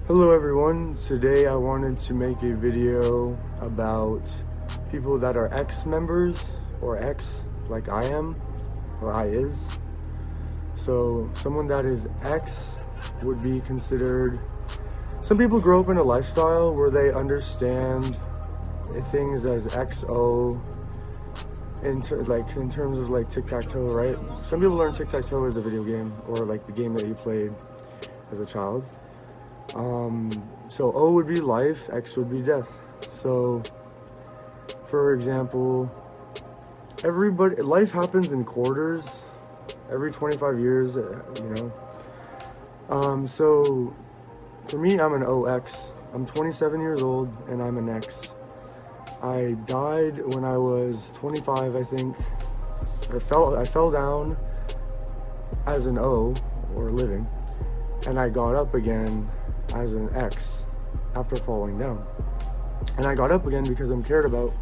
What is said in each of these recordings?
Hello everyone, today I wanted to make a video about people that are ex-members, or ex, like I am, or I is. So someone that is ex would be considered, some people grow up in a lifestyle where they understand things as XO in terms of like tic-tac-toe, right? Some people learn tic-tac-toe as a video game, or like the game that you played as a child. So O would be life, X would be death. So, for example, life happens in quarters, every 25 years, so for me, I'm an OX. I'm 27 years old and I'm an X. I died when I was 25, I think. I fell down as an O, or living, and I got up again as an X after falling down. And I got up again because I'm cared about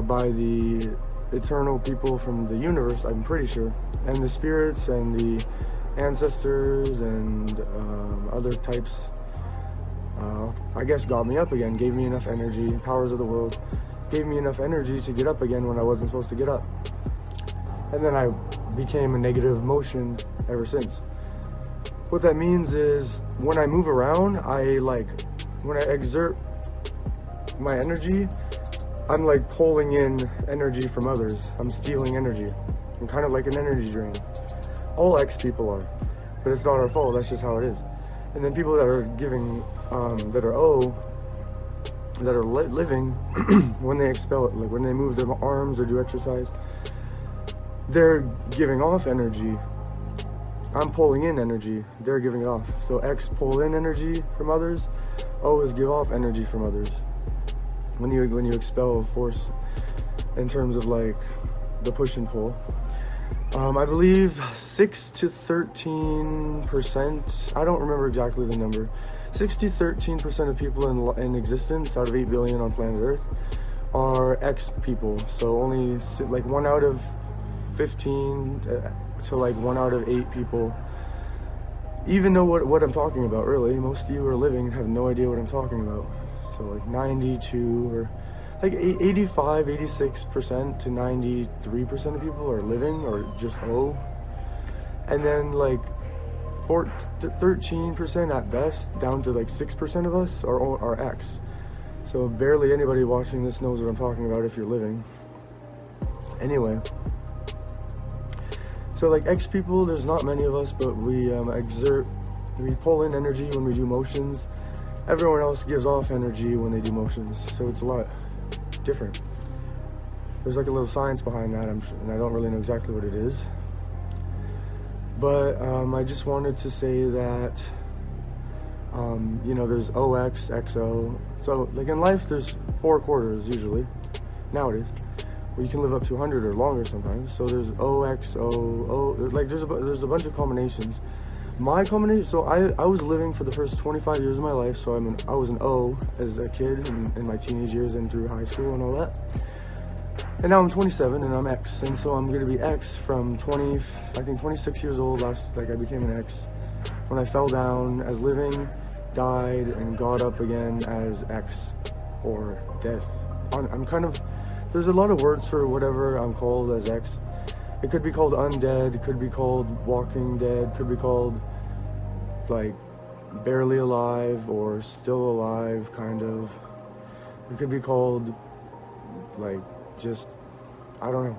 by the eternal people from the universe, I'm pretty sure, and the spirits and the ancestors and other types, I guess, got me up again, gave me enough energy, powers of the world, gave me enough energy to get up again when I wasn't supposed to get up. And then I became a negative motion ever since. What that means is when I move around, when I exert my energy, I'm like pulling in energy from others. I'm stealing energy. I'm kind of like an energy drain. All X people are, but it's not our fault. That's just how it is. And then people that are giving, that are O, that are living, when they expel it, like when they move their arms or do exercise, they're giving off energy. I'm pulling in energy, they're giving it off. So X pull in energy from others, O is give off energy from others. When you expel force in terms of like the push and pull. I believe 6 to 13%, I don't remember exactly the number, 6 to 13% of people in existence out of 8 billion on planet Earth are X people. So only like 1 out of 15 to like 1 out of 8 people even know what I'm talking about, really. Most of you are living and have no idea what I'm talking about. So like 92 or like 85, 86% to 93% of people are living or just O. And then like 13% at best, down to like 6% of us are X. So barely anybody watching this knows what I'm talking about if you're living. Anyway. So like X people, there's not many of us, but we pull in energy when we do motions. Everyone else gives off energy when they do motions, so it's a lot different. There's like a little science behind that, and I don't really know exactly what it is. But I just wanted to say that, there's OX, XO. So like in life, there's 4 quarters usually, nowadays. Where you can live up to 100 or longer sometimes. So there's OXO, there's a bunch of combinations. My combination, so I was living for the first 25 years of my life, so I was an O as a kid in my teenage years and through high school and all that. And now I'm 27 and I'm X, and so I'm gonna be X from 26 years old, I became an X. When I fell down as living, died, and got up again as X, or death. There's a lot of words for whatever I'm called as X. It could be called undead, it could be called walking dead, could be called like barely alive or still alive, kind of. It could be called like just, I don't know.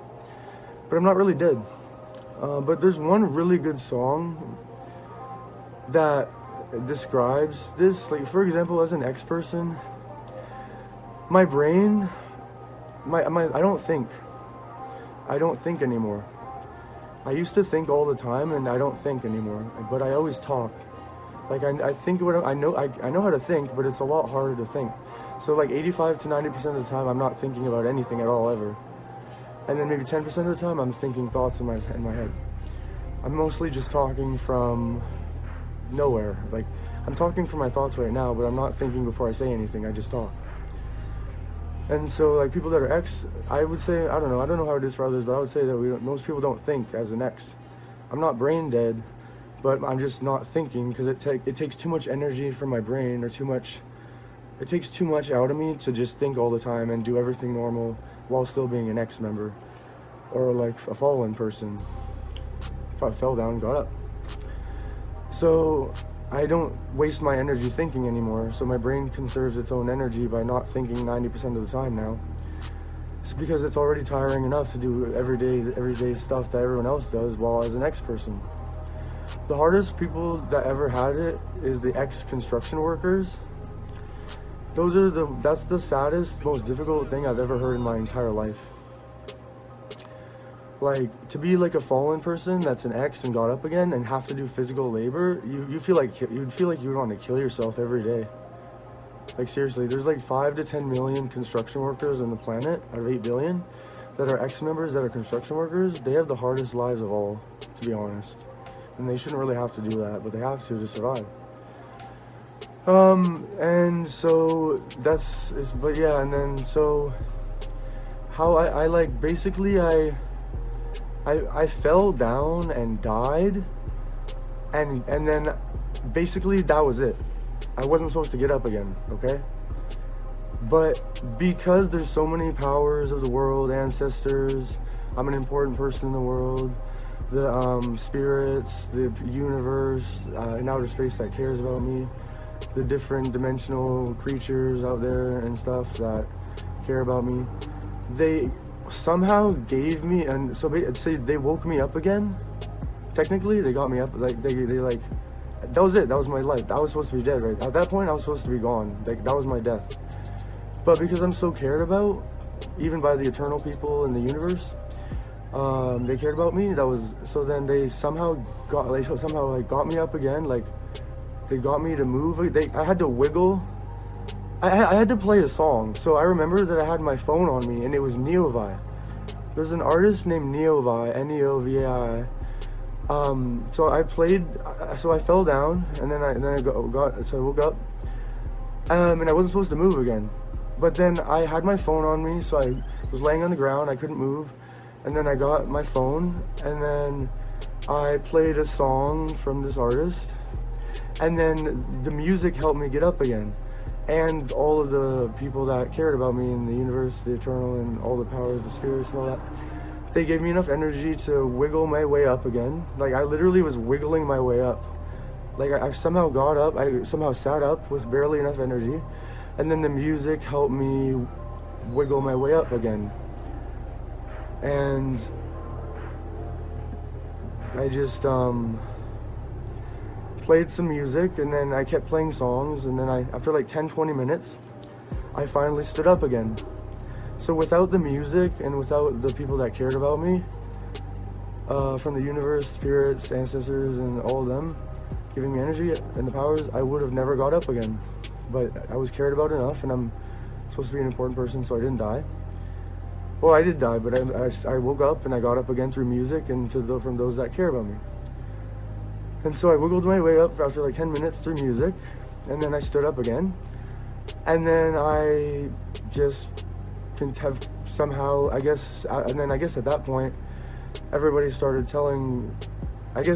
But I'm not really dead. But there's one really good song that describes this. Like, for example, as an X person, my brain, I don't think anymore. I used to think all the time, and I don't think anymore, but I always talk. Like I think I know how to think, but it's a lot harder to think. So like 85 to 90% of the time I'm not thinking about anything at all ever. And then maybe 10% of the time I'm thinking thoughts in my head. I'm mostly just talking from nowhere. Like I'm talking from my thoughts right now, but I'm not thinking before I say anything, I just talk. And so, like, people that are X, I would say, I don't know how it is for others, but I would say that most people don't think as an X. I'm not brain dead, but I'm just not thinking because it takes too much energy from my brain, or it takes too much out of me to just think all the time and do everything normal while still being an ex member or like a fallen person. If I fell down, got up. So I don't waste my energy thinking anymore. So my brain conserves its own energy by not thinking 90% of the time now. It's because it's already tiring enough to do everyday stuff that everyone else does while as an ex person. The hardest people that ever had it is the ex construction workers. That's the saddest, most difficult thing I've ever heard in my entire life. Like, to be like a fallen person that's an ex and got up again and have to do physical labor, you'd feel like you would want to kill yourself every day. Like, seriously, there's like 5 to 10 million construction workers on the planet out of 8 billion that are ex-members that are construction workers. They have the hardest lives of all, to be honest. And they shouldn't really have to do that, but they have to survive. And so but yeah, and then so how I like, basically I fell down and died, and then basically that was it. I wasn't supposed to get up again, okay? But because there's so many powers of the world, ancestors, I'm an important person in the world, the spirits, the universe, in outer space that cares about me, the different dimensional creatures out there and stuff that care about me, they somehow gave me, and so they woke me up again. Technically, they got me up, like they like, that was it. That was my life. I was supposed to be dead, right? At that point, I was supposed to be gone. Like, that was my death. But because I'm so cared about, even by the eternal people in the universe, they cared about me. So then they somehow got me up again. Like, they got me to move. I had to wiggle. I had to play a song. So I remember that I had my phone on me, and it was Neovai. There's an artist named Neovai, Neovai. So I fell down, and then I woke up, and I wasn't supposed to move again. But then I had my phone on me, so I was laying on the ground, I couldn't move, and then I got my phone, and then I played a song from this artist, and then the music helped me get up again. And all of the people that cared about me in the universe, the eternal, and all the powers, the spirits and all that, they gave me enough energy to wiggle my way up again. Like, I literally was wiggling my way up. Like, I somehow got up, I somehow sat up with barely enough energy, and then the music helped me wiggle my way up again. And I just played some music, and then I kept playing songs, and then after like 10-20 minutes, I finally stood up again. So without the music and without the people that cared about me, from the universe, spirits, ancestors, and all of them giving me energy and the powers, I would have never got up again. But I was cared about enough, and I'm supposed to be an important person, so I didn't die. Well, I did die, but I woke up and I got up again through music and from those that care about me. And so I wiggled my way up after like 10 minutes through music, and then I stood up again. And then I just have somehow, I guess at that point, everybody started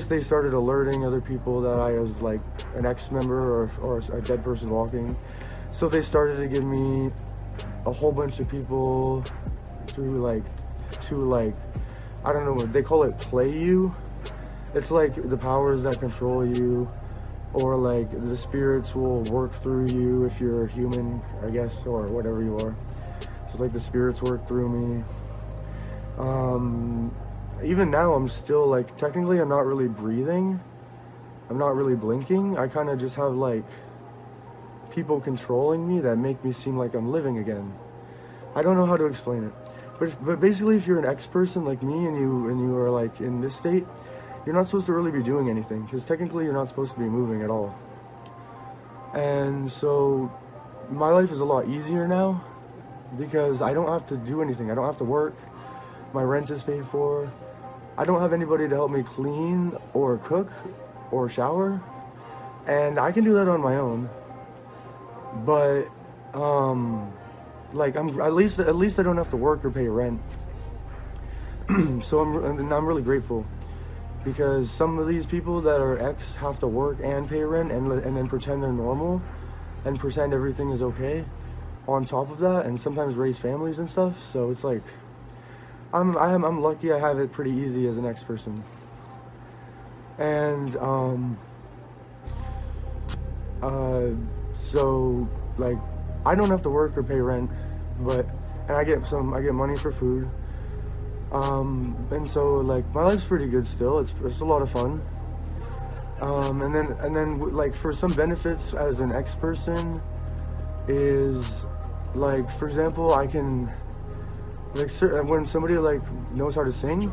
they started alerting other people that I was like an ex-member or a dead person walking. So they started to give me a whole bunch of people to I don't know, they call it play you. It's like the powers that control you, or like the spirits will work through you if you're a human, I guess, or whatever you are. So like the spirits work through me. Even now I'm still like, technically I'm not really breathing. I'm not really blinking. I kind of just have like people controlling me that make me seem like I'm living again. I don't know how to explain it. But basically, if you're an ex-person like me and you are like in this state, you're not supposed to really be doing anything, because technically you're not supposed to be moving at all. And so my life is a lot easier now because I don't have to do anything. I don't have to work. My rent is paid for. I don't have anybody to help me clean or cook or shower, and I can do that on my own. But like at least I don't have to work or pay rent. So I'm really grateful. because some of these people that are X have to work and pay rent and then pretend they're normal and pretend everything is okay on top of that, and sometimes raise families and stuff. So it's like I'm lucky I have it pretty easy as an X person. And so like I don't have to work or pay rent, and I get money for food. And so like my life's pretty good still. It's a lot of fun. And then like for some benefits as an X person is like, for example, I can like when somebody like knows how to sing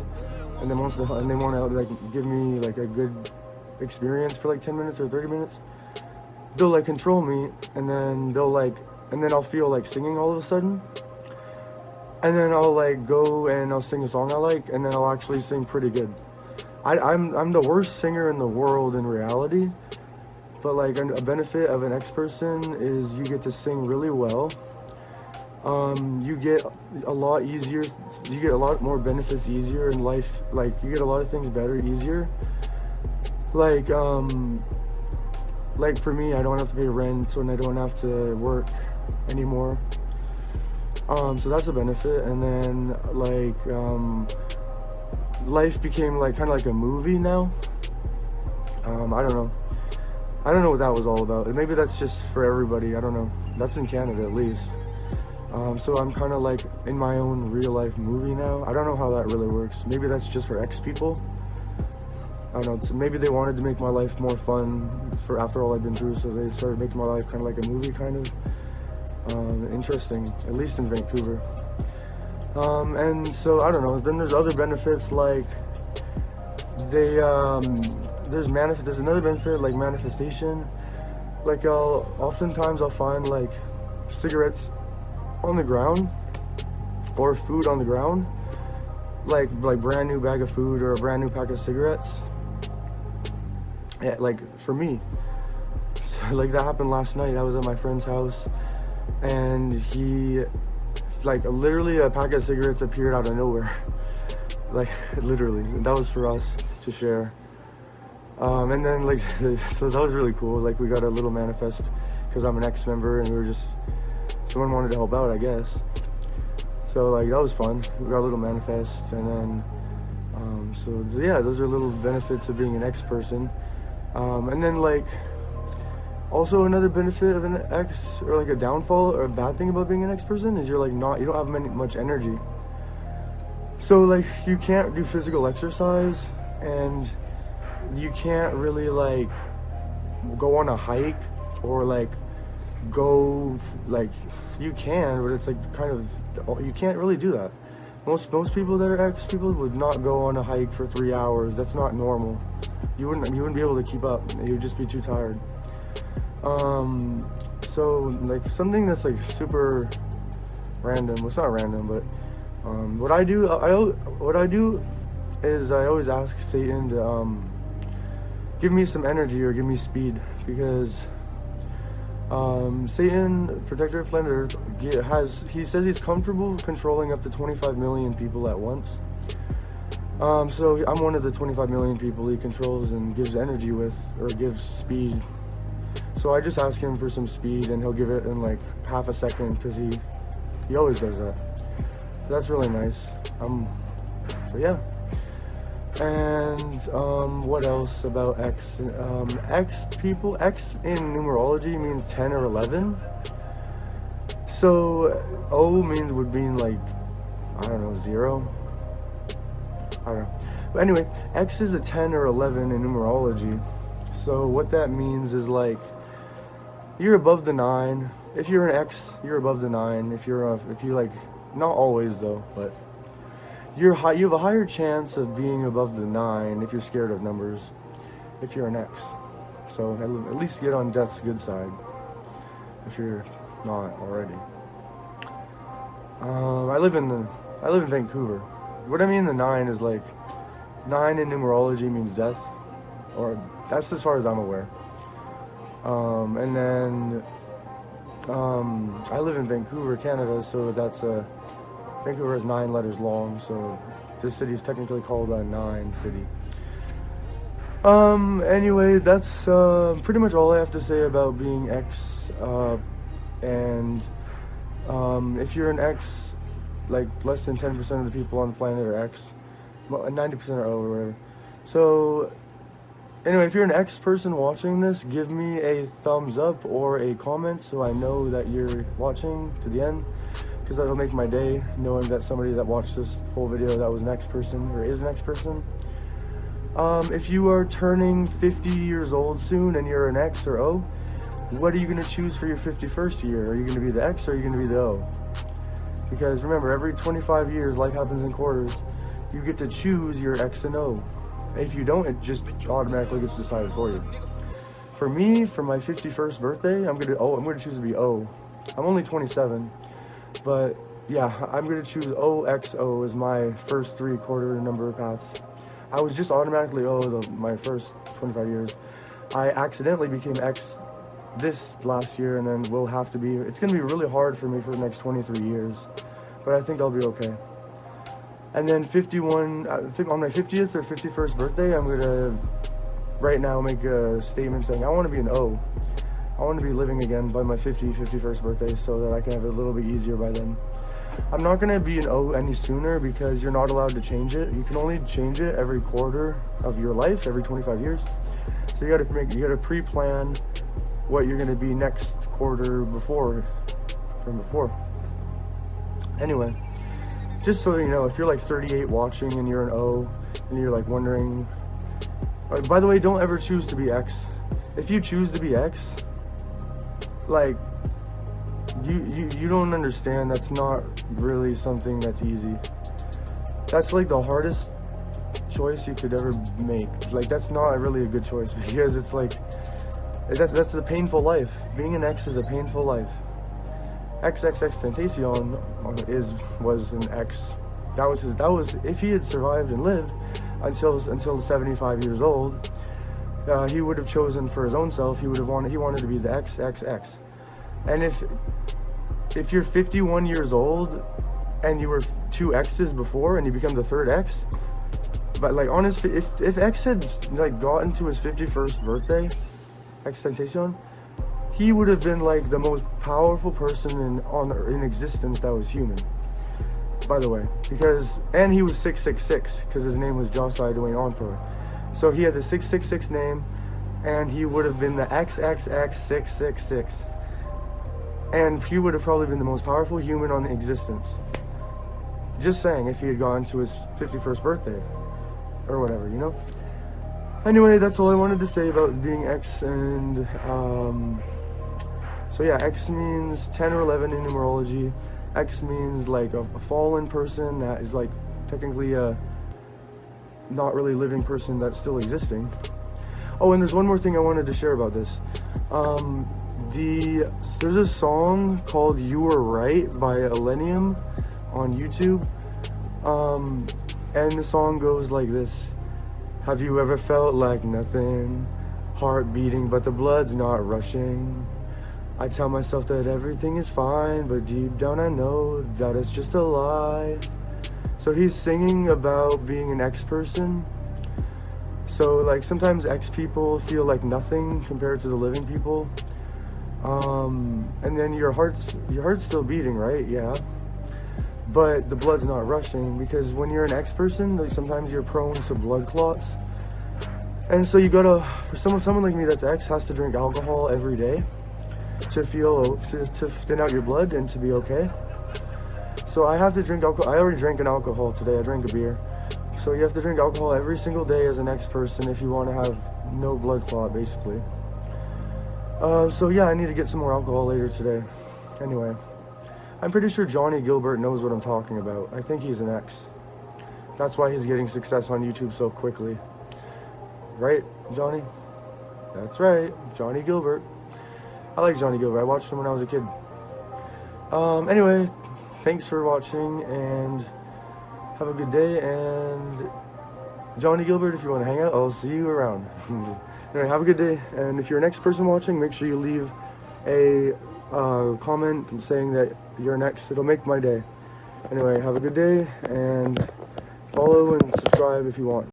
and they want to like give me like a good experience for like 10 minutes or 30 minutes, they'll like control me, and then I'll feel like singing all of a sudden. And then I'll like go and I'll sing a song I like, and then I'll actually sing pretty good. I'm the worst singer in the world in reality, but like a benefit of an X person is you get to sing really well. You get a lot easier. You get a lot more benefits easier in life. Like you get a lot of things better easier. Like for me, I don't have to pay rent, and I don't have to work anymore. So that's a benefit. And then like life became like kind of like a movie now. I don't know what that was all about. Maybe that's just for everybody. I don't know. That's in Canada at least. So I'm kind of like in my own real life movie now. I don't know how that really works. Maybe that's just for X people. I don't know. So maybe they wanted to make my life more fun for after all I've been through, so they started making my life kind of like a movie kind of. Interesting, at least in Vancouver. And so I don't know. Then there's other benefits like there's another benefit like manifestation. Like oftentimes I'll find like cigarettes on the ground or food on the ground, like brand new bag of food or a brand new pack of cigarettes. Yeah, like for me, so, like that happened last night. I was at my friend's house, and he, like literally a pack of cigarettes appeared out of nowhere. Like literally, that was for us to share. And then like, so that was really cool. Like we got a little manifest because I'm an ex-member, and someone wanted to help out, I guess. So like that was fun. We got a little manifest, and then so yeah, those are little benefits of being an X person. And then like also another benefit of an X, or like a downfall or a bad thing about being an X person, is you don't have much energy. So like you can't do physical exercise, and you can't really like go on a hike or like go like you can, but it's like kind of, you can't really do that. Most people that are X people would not go on a hike for 3 hours. That's not normal. You wouldn't be able to keep up. You'd just be too tired. So like something that's like super random. Well, it's not random, but what I do is I always ask Satan to give me some energy or give me speed, because Satan, protector of planet Earth, he says he's comfortable controlling up to 25 million people at once. So I'm one of the 25 million people he controls and gives energy with, or gives speed. So I just ask him for some speed, and he'll give it in like half a second, because he always does that. So that's really nice. So yeah. And what else about X? X in numerology means 10 or 11. So O would mean like, I don't know, 0. I don't know. But anyway, X is a 10 or 11 in numerology. So what that means is like you're above the 9. If you're an X, you're above the 9. If you like, not always though, but you have a higher chance of being above the 9 if you're scared of numbers, if you're an X. So at least get on death's good side if you're not already. I live in Vancouver. What I mean the 9 is like 9 in numerology means death, or that's as far as I'm aware. And then I live in Vancouver, Canada, so Vancouver is 9 letters long, so this city is technically called a 9 city. Anyway, that's pretty much all I have to say about being X. And if you're an X, like less than 10% of the people on the planet are X, 90% are O or whatever. So anyway, if you're an X person watching this, give me a thumbs up or a comment so I know that you're watching to the end, because that'll make my day knowing that somebody that watched this full video that was an X person or is an X person. If you are turning 50 years old soon and you're an X or O, what are you going to choose for your 51st year? Are you going to be the X or are you going to be the O? Because remember, every 25 years, life happens in quarters. You get to choose your X and O. If you don't, it just automatically gets decided for you. For me, for my 51st birthday, I'm gonna choose to be O. I'm only 27, but yeah, I'm gonna choose OXO as my first 3/4 number paths. I was just automatically O my first 25 years. I accidentally became X this last year, and then will have to be. It's gonna be really hard for me for the next 23 years, but I think I'll be okay. And then 51, on my 50th or 51st birthday, I'm gonna right now make a statement saying I want to be an O. I want to be living again by my 51st birthday so that I can have it a little bit easier by then. I'm not gonna be an O any sooner because you're not allowed to change it. You can only change it every quarter of your life, every 25 years. So you gotta pre-plan what you're gonna be next quarter from before. Anyway. Just so you know, if you're like 38 watching and you're an O, and you're like wondering, by the way, don't ever choose to be X. If you choose to be X, like, you don't understand, that's not really something that's easy. That's like the hardest choice you could ever make. Like, that's not really a good choice because it's like, that's a painful life. Being an X is a painful life. XXXTentacion was an X. That was if he had survived and lived until 75 years old, he would have chosen for his own self. He wanted to be the XXX. And if you're 51 years old and you were 2 X's before and you become the 3rd X, but like if X had like gotten to his 51st birthday, XXTentacion, he would have been like the most powerful person in existence that was human, by the way, and he was 666 because his name was Josai Dwayne Onfor. So he had the 666 name, and he would have been the XXX666, and he would have probably been the most powerful human on existence. Just saying, if he had gone to his 51st birthday or whatever, you know. Anyway, that's all I wanted to say about being X. And so yeah, X means 10 or 11 in numerology. X means like a fallen person that is like technically a not really living person that's still existing. Oh, and there's one more thing I wanted to share about this. There's a song called "You Were Right" by Elenium on YouTube. And the song goes like this: have you ever felt like nothing? Heart beating, but the blood's not rushing. I tell myself that everything is fine, but deep down I know that it's just a lie. So he's singing about being an X person. So like sometimes X people feel like nothing compared to the living people. And then your heart's still beating, right? Yeah. But the blood's not rushing, because when you're an X person, like, sometimes you're prone to blood clots. And so you gotta, for someone like me that's X, has to drink alcohol every day to thin out your blood and to be okay. So I have to drink alcohol. I already drank an alcohol today. I drank a beer. So you have to drink alcohol every single day as an X person if you want to have no blood clot, basically. So yeah, I need to get some more alcohol later today. Anyway, I'm pretty sure Johnny Gilbert knows what I'm talking about. I think he's an X. That's why he's getting success on YouTube so quickly. Right, Johnny? That's right, Johnny Gilbert. I like Johnny Gilbert. I watched him when I was a kid. Anyway, thanks for watching, and have a good day. And Johnny Gilbert, if you want to hang out, I'll see you around. Anyway, have a good day. And if you're an X person watching, make sure you leave a comment saying that you're an X. It'll make my day. Anyway, have a good day, and follow and subscribe if you want.